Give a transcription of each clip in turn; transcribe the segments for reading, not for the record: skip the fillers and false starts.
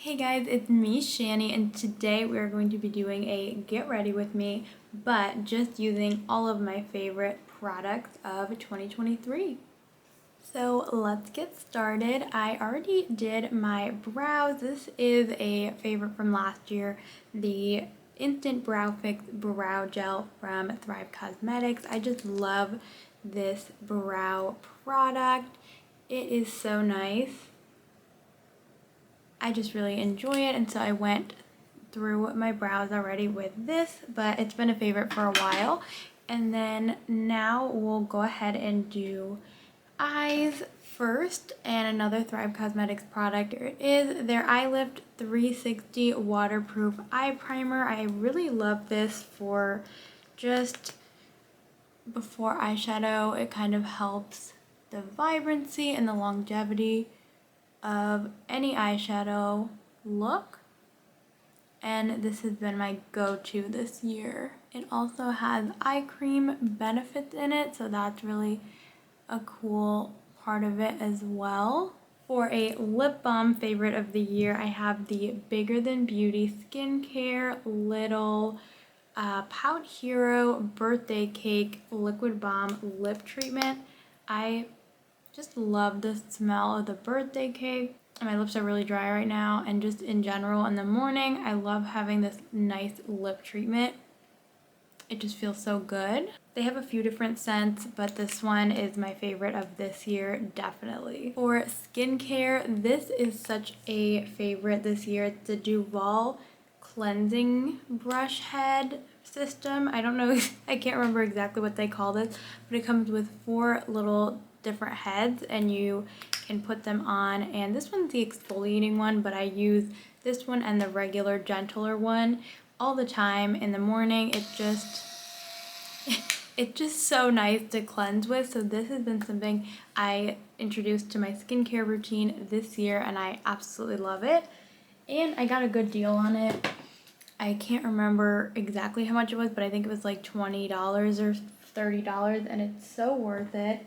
Hey guys, it's me, Shani, and today we are going to be doing a get ready with me, but just using all of my favorite products of 2023. So let's get started. I already did my brows. This is a favorite from last year, the Instant Brow Fix Brow Gel from Thrive Cosmetics. I just love this brow product. It is so nice. I just really enjoy it, and so I went through my brows already with this, but it's been a favorite for a while. And then now we'll go ahead and do eyes first, and another Thrive Cosmetics product. Here it is, their Eye Lift 360 Waterproof Eye Primer. I really love this for just before eyeshadow. It kind of helps the vibrancy and the longevity of any eyeshadow look, and this has been my go-to this year. It also has eye cream benefits in it, so that's really a cool part of it as well. For a lip balm favorite of the year, I have the Bigger Than Beauty Skincare Little Pout Hero Birthday Cake Liquid Balm Lip Treatment. I just love the smell of the birthday cake. My lips are really dry right now, and just in general in the morning, I love having this nice lip treatment. It just feels so good. They have a few different scents, but this one is my favorite of this year, definitely. For skincare, this is such a favorite this year. It's the Duval Cleansing Brush Head system. I don't know, I can't remember exactly what they call this, but it comes with 4 little different heads, and you can put them on. And this one's the exfoliating one, but I use this one and the regular gentler one all the time in the morning. It's just so nice to cleanse with. So this has been something I introduced to my skincare routine this year, and I absolutely love it. And I got a good deal on it. I can't remember exactly how much it was, but I think it was like $20 or $30, and it's so worth it.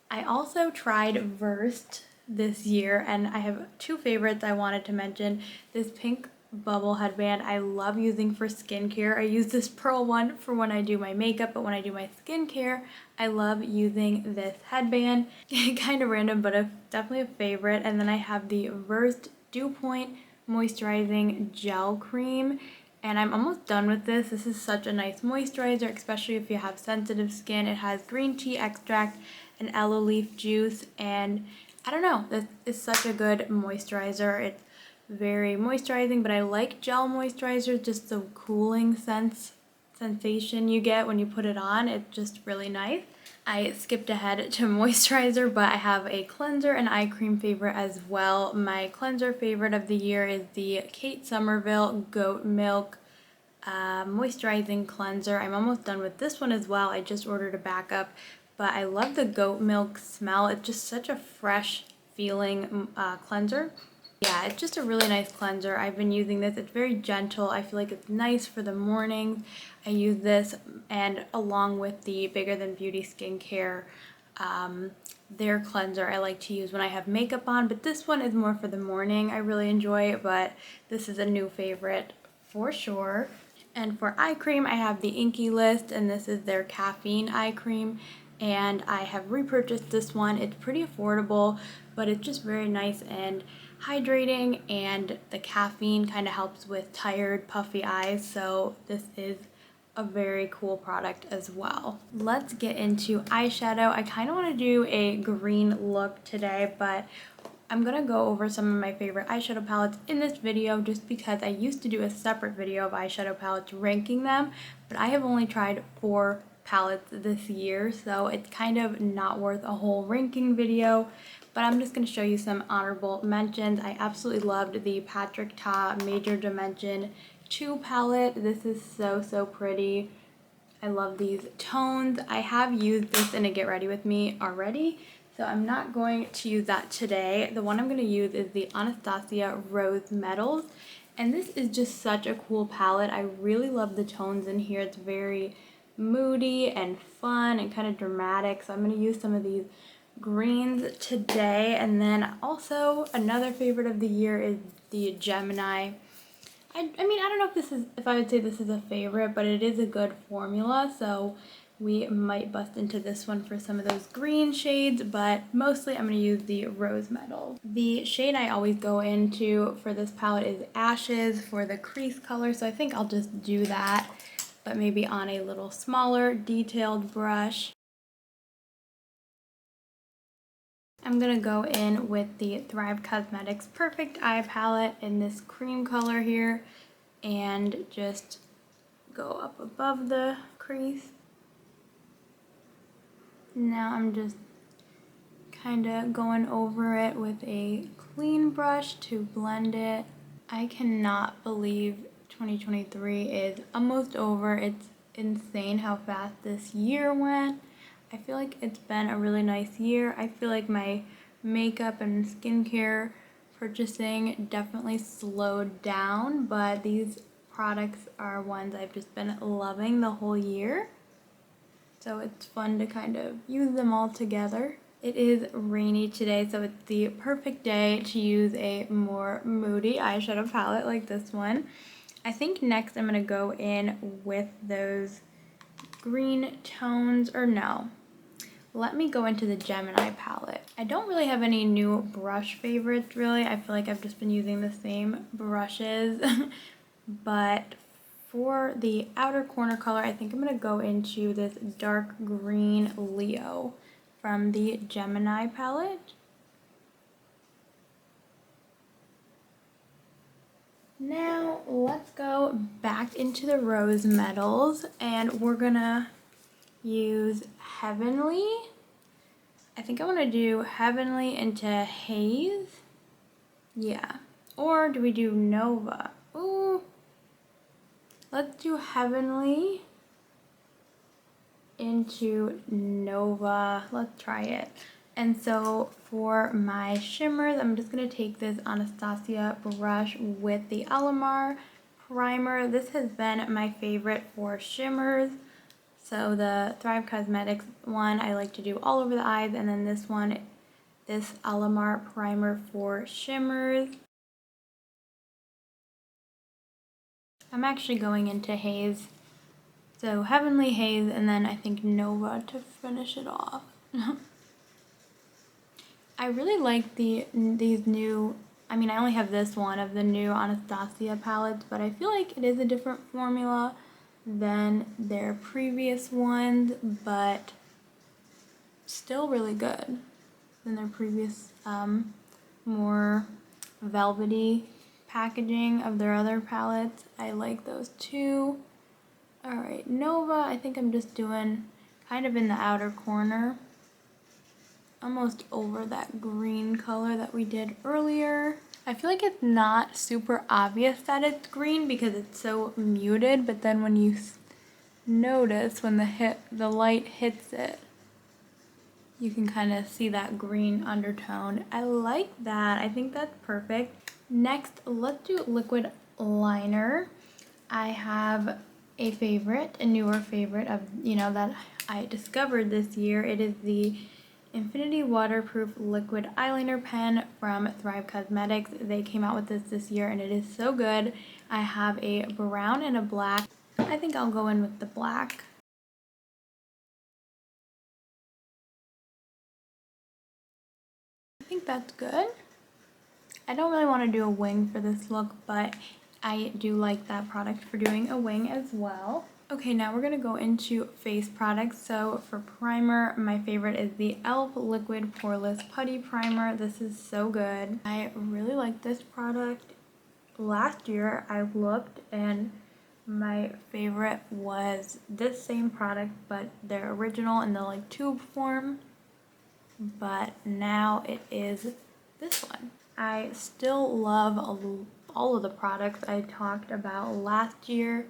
I also tried Versed this year, and I have 2 favorites I wanted to mention. This pink bubble headband I love using for skincare. I use this pearl one for when I do my makeup, but when I do my skincare, I love using this headband. Kind of random, but definitely a favorite. And then I have the Versed Dew Point Moisturizing Gel Cream, and I'm almost done with this. This is such a nice moisturizer, especially if you have sensitive skin. It has green tea extract and aloe leaf juice, and I don't know, this is such a good moisturizer. It's very moisturizing, but I like gel moisturizers, just the cooling sensation you get when you put it on. It's just really nice. I skipped ahead to moisturizer, but I have a cleanser and eye cream favorite as well. My cleanser favorite of the year is the Kate Somerville Goat Milk Moisturizing Cleanser. I'm almost done with this one as well. I just ordered a backup, but I love the goat milk smell. It's just such a fresh feeling cleanser. Yeah, it's just a really nice cleanser. I've been using this. It's very gentle. I feel like it's nice for the morning. I use this, and along with the Bigger Than Beauty Skincare, their cleanser I like to use when I have makeup on, but this one is more for the morning. I really enjoy it, but this is a new favorite for sure. And for eye cream, I have the Inky List, and this is their caffeine eye cream, and I have repurchased this one. It's pretty affordable, but it's just very nice and hydrating, and the caffeine kind of helps with tired, puffy eyes, so this is a very cool product as well. Let's get into eyeshadow. I kind of want to do a green look today, but I'm going to go over some of my favorite eyeshadow palettes in this video just because I used to do a separate video of eyeshadow palettes ranking them, but I have only tried 4 palettes this year, so it's kind of not worth a whole ranking video, but I'm just going to show you some honorable mentions. I absolutely loved the Patrick Ta Major Dimension 2 palette. This is so pretty. I love these tones. I have used this in a Get Ready With Me already, so I'm not going to use that today. The one I'm going to use is the Anastasia Rose Metals, and this is just such a cool palette. I really love the tones in here. It's very moody and fun and kind of dramatic, so I'm going to use some of these greens today. And then also another favorite of the year is the Gemini. I mean, I don't know if I would say this is a favorite, but it is a good formula, so we might bust into this one for some of those green shades, but mostly I'm going to use the Rose Metal. The shade I always go into for this palette is Ashes for the crease color, so I think I'll just do that, but maybe on a little smaller detailed brush. I'm going to go in with the Thrive Cosmetics Perfect Eye Palette in this cream color here and just go up above the crease. Now I'm just kind of going over it with a clean brush to blend it. I cannot believe 2023 is almost over. It's insane how fast this year went. I feel like it's been a really nice year. I feel like my makeup and skincare purchasing definitely slowed down, but these products are ones I've just been loving the whole year. So it's fun to kind of use them all together. It is rainy today, so it's the perfect day to use a more moody eyeshadow palette like this one. I think next I'm going to go in with those green tones, or no. Let me go into the Gemini palette. I don't really have any new brush favorites, really. I feel like I've just been using the same brushes, but for the outer corner color, I think I'm going to go into this dark green Leo from the Gemini palette. Now let's go back into the Rose Metals and we're going to use Heavenly. I think I want to do Heavenly into Haze. Yeah. Or do we do Nova? Ooh. Let's do Heavenly into Nova. Let's try it. And so for my shimmers, I'm just going to take this Anastasia brush with the Alamar primer. This has been my favorite for shimmers. So the Thrive Cosmetics one I like to do all over the eyes, and then this one, this Alamar primer for shimmers. I'm actually going into Haze. So Heavenly, Haze, and then I think Nova to finish it off. I really like these new, I mean I only have this one of the new Anastasia palettes, but I feel like it is a different formula than their previous ones, but still really good than their previous more velvety packaging of their other palettes. I like those too. Alright, Nova, I think I'm just doing kind of in the outer corner, almost over that green color that we did earlier. I feel like it's not super obvious that it's green because it's so muted, but then when you notice when the light hits it, you can kind of see that green undertone. I like that. I think that's perfect. Next, let's do liquid liner. I have a favorite, a newer favorite of, that I discovered this year. It is the Infinity Waterproof Liquid Eyeliner Pen from Thrive Cosmetics. They came out with this year and it is so good. I have a brown and a black. I think I'll go in with the black. I think that's good. I don't really want to do a wing for this look, but I do like that product for doing a wing as well. Okay, now we're going to go into face products. So for primer, my favorite is the e.l.f. Liquid Poreless Putty Primer. This is so good. I really like this product. Last year I looked and my favorite was this same product, but their original in the tube form. But now it is this one. I still love all of the products I talked about last year.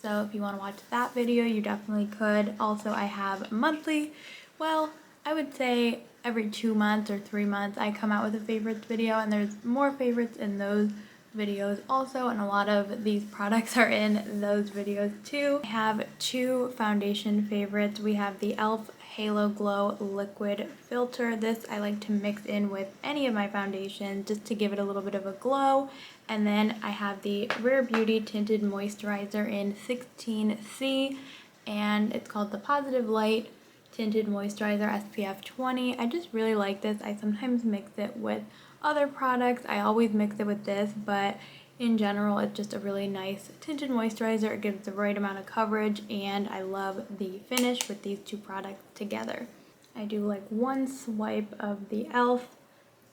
So if you want to watch that video, you definitely could. Also, I have monthly, well, I would say every 2 months or 3 months, I come out with a favorites video, and there's more favorites in those videos also, and a lot of these products are in those videos too. I have 2 foundation favorites. We have the e.l.f. Halo Glow Liquid Filter. This I like to mix in with any of my foundations just to give it a little bit of a glow. And then I have the Rare Beauty Tinted Moisturizer in 16C, and it's called the Positive Light Tinted Moisturizer SPF 20. I just really like this. I sometimes mix it with other products. I always mix it with this, but in general, it's just a really nice tinted moisturizer. It gives the right amount of coverage, and I love the finish with these two products together. I do like one swipe of the e.l.f.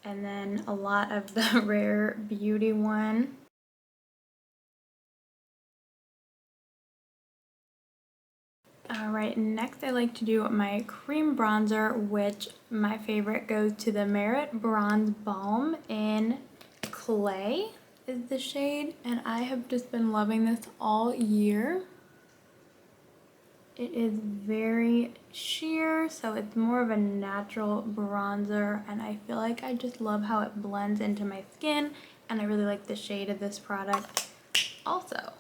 and then a lot of the Rare Beauty one. Alright, next I like to do my cream bronzer, which my favorite goes to the Merit Bronze Balm in Clay is the shade, and I have just been loving this all year. It is very sheer, so it's more of a natural bronzer, and I feel like I just love how it blends into my skin, and I really like the shade of this product also.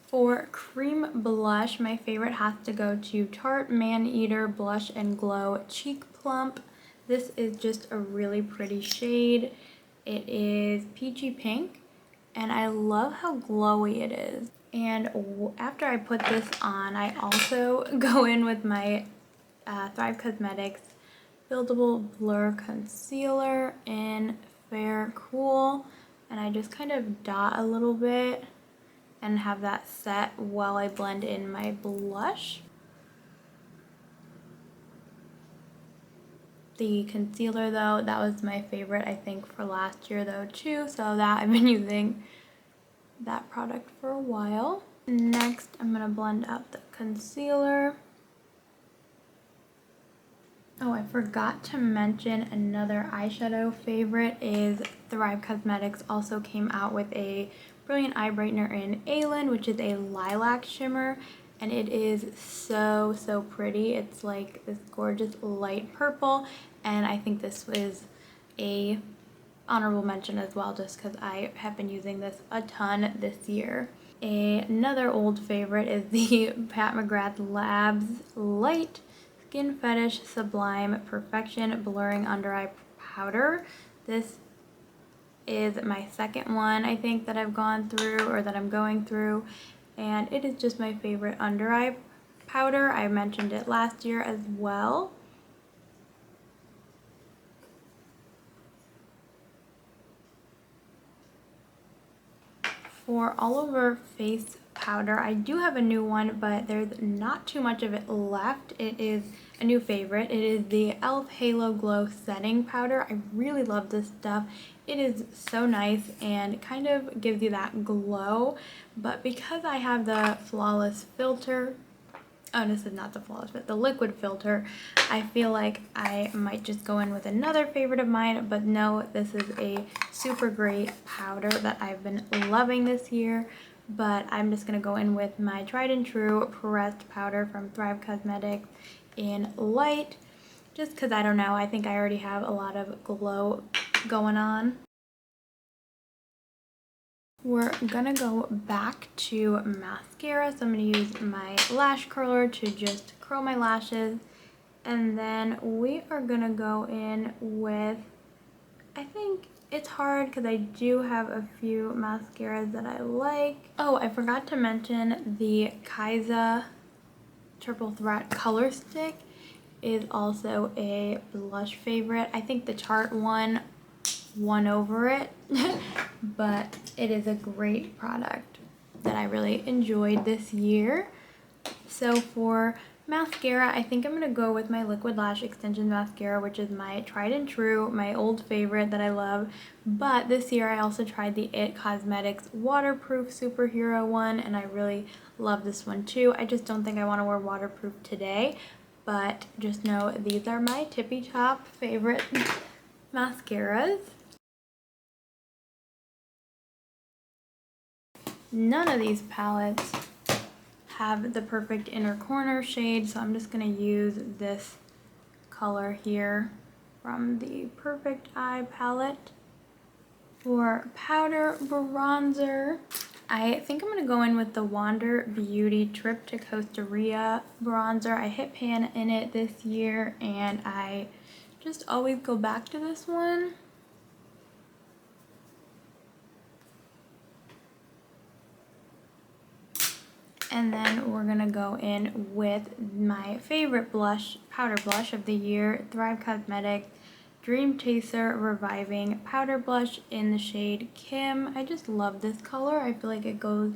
For cream blush, my favorite has to go to Tarte Maneater Blush and Glow Cheek Plump. This is just a really pretty shade. It is peachy pink, and I love how glowy it is. And after I put this on, I also go in with my Thrive Cosmetics Buildable Blur Concealer in Fair Cool, and I just kind of dot a little bit and have that set while I blend in my blush. The concealer though, that was my favorite I think for last year though too, so that I've been using that product for a while. Next, I'm gonna blend out the concealer. Oh, I forgot to mention another eyeshadow favorite is Thrive Cosmetics also came out with a Brilliant Eye Brightener in Aylin, which is a lilac shimmer, and it is so pretty. It's like this gorgeous light purple, and I think this was a honorable mention as well just because I have been using this a ton this year. Another old favorite is the Pat McGrath Labs Light Skin Fetish Sublime Perfection Blurring Under Eye Powder. This is my second one I think that I've gone through or that I'm going through, and it is just my favorite under eye powder. I mentioned it last year as well. For all over face powder, I do have a new one, but there's not too much of it left. It is a new favorite. It is the e.l.f. Halo Glow Setting Powder. I really love this stuff. It is so nice and kind of gives you that glow, but because I have the Flawless filter, oh, this is not the Flawless, but the liquid filter, I feel like I might just go in with another favorite of mine, but no, this is a super great powder that I've been loving this year, but I'm just going to go in with my tried and true pressed powder from Thrive Cosmetics in Light, just because I don't know, I think I already have a lot of glow going on. We're gonna go back to mascara, so I'm gonna use my lash curler to just curl my lashes, and then we are gonna go in with, I think it's hard because I do have a few mascaras that I like. Oh, I forgot to mention the Kaiza Triple Threat Color Stick is also a blush favorite. I think the Tarte one won over it, but it is a great product that I really enjoyed this year. So for mascara, I think I'm going to go with my Liquid Lash Extension Mascara, which is my tried and true, my old favorite that I love. But this year I also tried the IT Cosmetics Waterproof Superhero one, and I really love this one too. I just don't think I want to wear waterproof today, but just know these are my tippy top favorite mascaras. None of these palettes have the perfect inner corner shade, so I'm just going to use this color here from the Perfect Eye palette. For powder bronzer, I think I'm gonna go in with the Wander Beauty Trip to Costa Rica bronzer. I hit pan in it this year and I just always go back to this one. And then we're gonna go in with my favorite blush, powder blush of the year, Thrive Cosmetics Dream Chaser Reviving Powder Blush in the shade Kim. I just love this color. I feel like it goes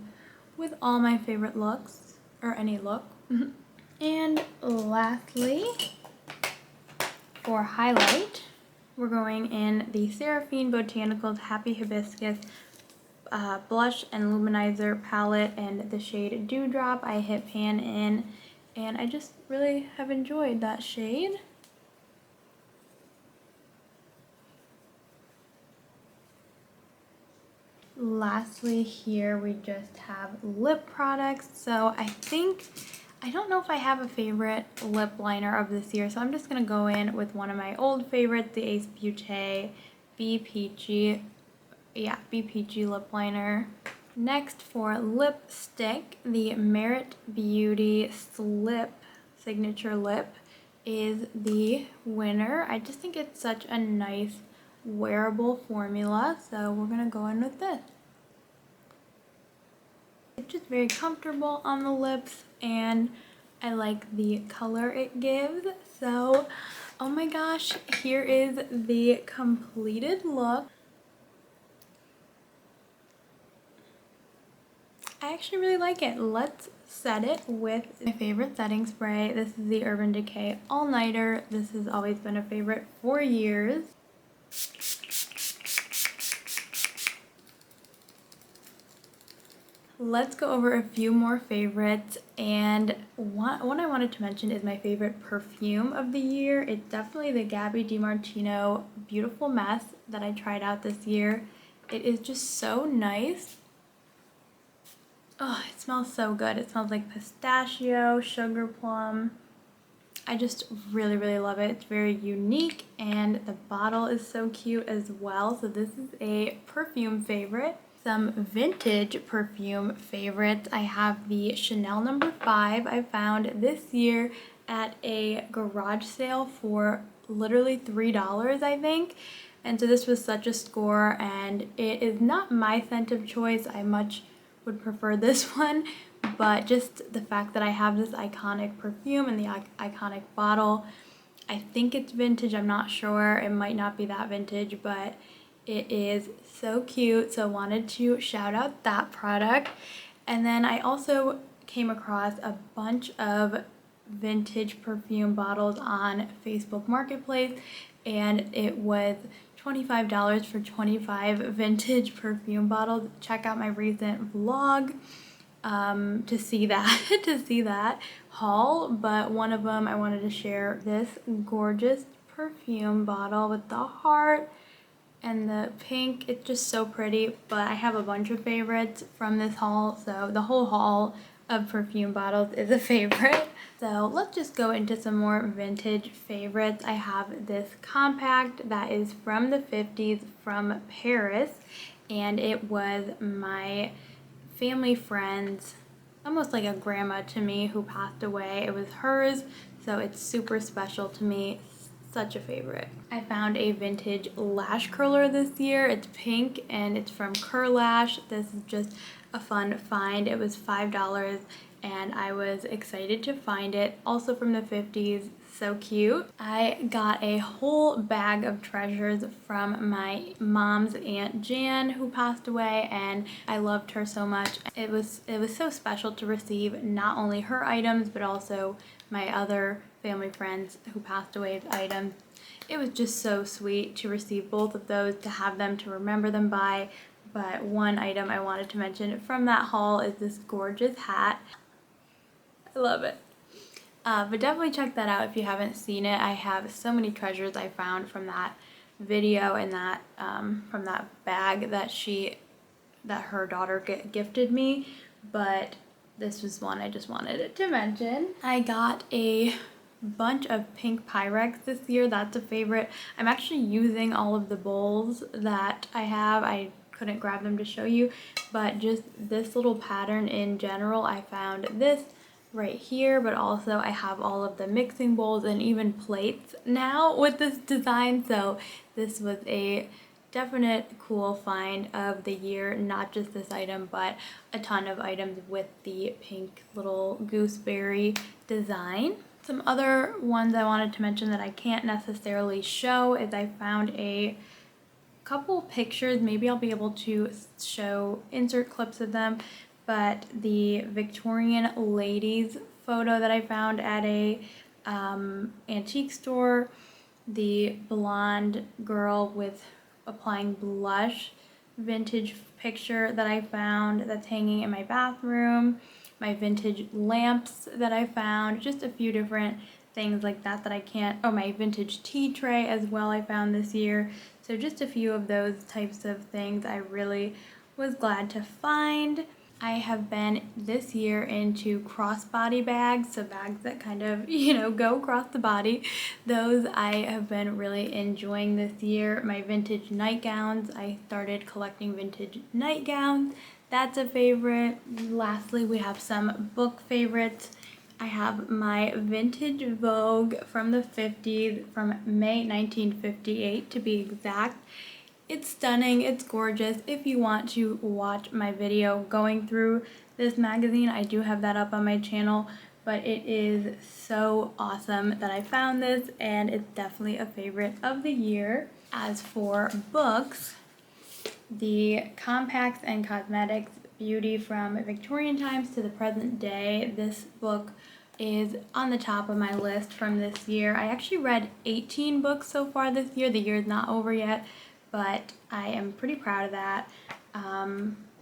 with all my favorite looks, or any look. And lastly, for highlight, we're going in the Seraphine Botanicals Happy Hibiscus blush and luminizer palette and the shade Dewdrop. I hit pan in and I just really have enjoyed that shade. Lastly, here we just have lip products. So I don't know if I have a favorite lip liner of this year, so I'm just gonna go in with one of my old favorites, the Ace Beauté Be Peachy lip liner. Next, for lipstick, the Merit Beauty Slip Signature Lip is the winner. I just think it's such a nice wearable formula, so we're gonna go in with this. It's just very comfortable on the lips and I like the color it gives. So, oh my gosh, here is the completed look. I actually really like it. Let's set it with my favorite setting spray. This is the Urban Decay All Nighter. This has always been a favorite for years. Let's go over a few more favorites, and one I wanted to mention is my favorite perfume of the year. It's definitely the Gabby DiMartino Beautiful Mess that I tried out this year. It is just so nice. Oh, it smells so good. It smells like pistachio, sugar plum. I just really, really love it. It's very unique and the bottle is so cute as well. So this is a perfume favorite. Some vintage perfume favorites. I have the Chanel No. 5 I found this year at a garage sale for literally $3, I think. And so this was such a score, and it is not my scent of choice. I much would prefer this one, but just the fact that I have this iconic perfume and the iconic bottle. I think it's vintage, I'm not sure. It might not be that vintage, but it is so cute, so wanted to shout out that product. And then I also came across a bunch of vintage perfume bottles on Facebook Marketplace, and it was $25 for 25 vintage perfume bottles. Check out my recent vlog to see that haul, but one of them I wanted to share this gorgeous perfume bottle with the heart and the pink. It's just so pretty, but I have a bunch of favorites from this haul, so the whole haul of perfume bottles is a favorite. So let's just go into some more vintage favorites. I have this compact that is from the 50s from Paris, and it was my family friend's, almost like a grandma to me, who passed away. It was hers, so it's super special to me. Such a favorite. I found a vintage lash curler this year. It's pink and it's from Curlash. This is just a fun find. It was $5 and I was excited to find it. Also from the 50s, so cute. I got a whole bag of treasures from my mom's Aunt Jan, who passed away, and I loved her so much. It was so special to receive not only her items but also my other family friends who passed away's items. It was just so sweet to receive both of those, to have them to remember them by. But one item I wanted to mention from that haul is this gorgeous hat. I love it. But definitely check that out if you haven't seen it. I have so many treasures I found from that video and that from that bag that her daughter gifted me. But this was one I just wanted to mention. I got a bunch of pink Pyrex this year. That's a favorite. I'm actually using all of the bowls that I have. I couldn't grab them to show you, but just this little pattern in general, I found this right here, but also I have all of the mixing bowls and even plates now with this design, so this was a definite cool find of the year. Not just this item, but a ton of items with the pink little gooseberry design. Some other ones I wanted to mention that I can't necessarily show is I found a couple pictures, maybe I'll be able to insert clips of them, but the Victorian ladies photo that I found at a antique store, the blonde girl with applying blush vintage picture that I found that's hanging in my bathroom, my vintage lamps that I found, just a few different things like that that I can't, oh, my vintage tea tray as well I found this year. So just a few of those types of things I really was glad to find. I have been this year into crossbody bags, so bags that kind of, go across the body. Those I have been really enjoying this year. My vintage nightgowns, I started collecting vintage nightgowns. That's a favorite. Lastly, we have some book favorites. I have my vintage Vogue from the 50s, from May 1958 to be exact. It's stunning, it's gorgeous. If you want to watch my video going through this magazine, I do have that up on my channel, but it is so awesome that I found this, and it's definitely a favorite of the year. As for books, the Compacts and Cosmetics Beauty from Victorian times to the present day, this book is on the top of my list from this year. I actually read 18 books so far this year. The year is not over yet, but I am pretty proud of that,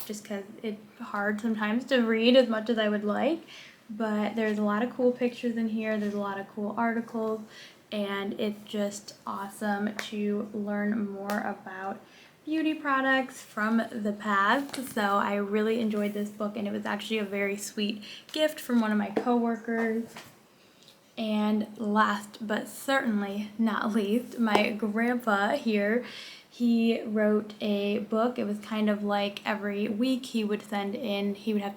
just because it's hard sometimes to read as much as I would like, but there's a lot of cool pictures in here, there's a lot of cool articles, and it's just awesome to learn more about beauty products from the past. So I really enjoyed this book, and it was actually a very sweet gift from one of my coworkers. And last but certainly not least, my grandpa here, he wrote a book. It was kind of like every week he would have to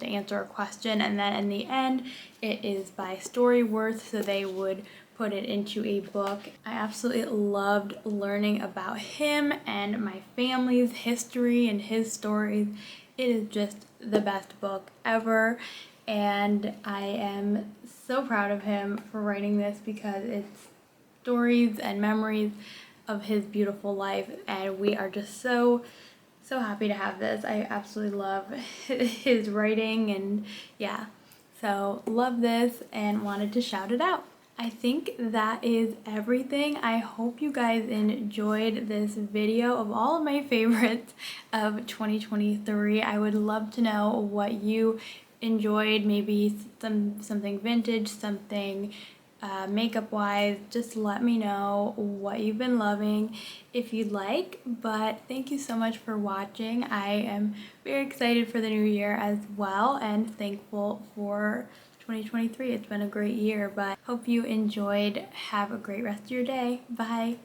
answer a question, and then in the end it is by Storyworth, so they would put it into a book. I absolutely loved learning about him and my family's history and his stories. It is just the best book ever, and I am so proud of him for writing this because it's stories and memories of his beautiful life, and we are just so happy to have this. I absolutely love his writing, and yeah, so love this and wanted to shout it out. I think that is everything. I hope you guys enjoyed this video of all of my favorites of 2023. I would love to know what you enjoyed, maybe something vintage, something makeup wise. Just let me know what you've been loving if you'd like. But thank you so much for watching. I am very excited for the new year as well, and thankful for 2023. It's been a great year, but hope you enjoyed. Have a great rest of your day. Bye.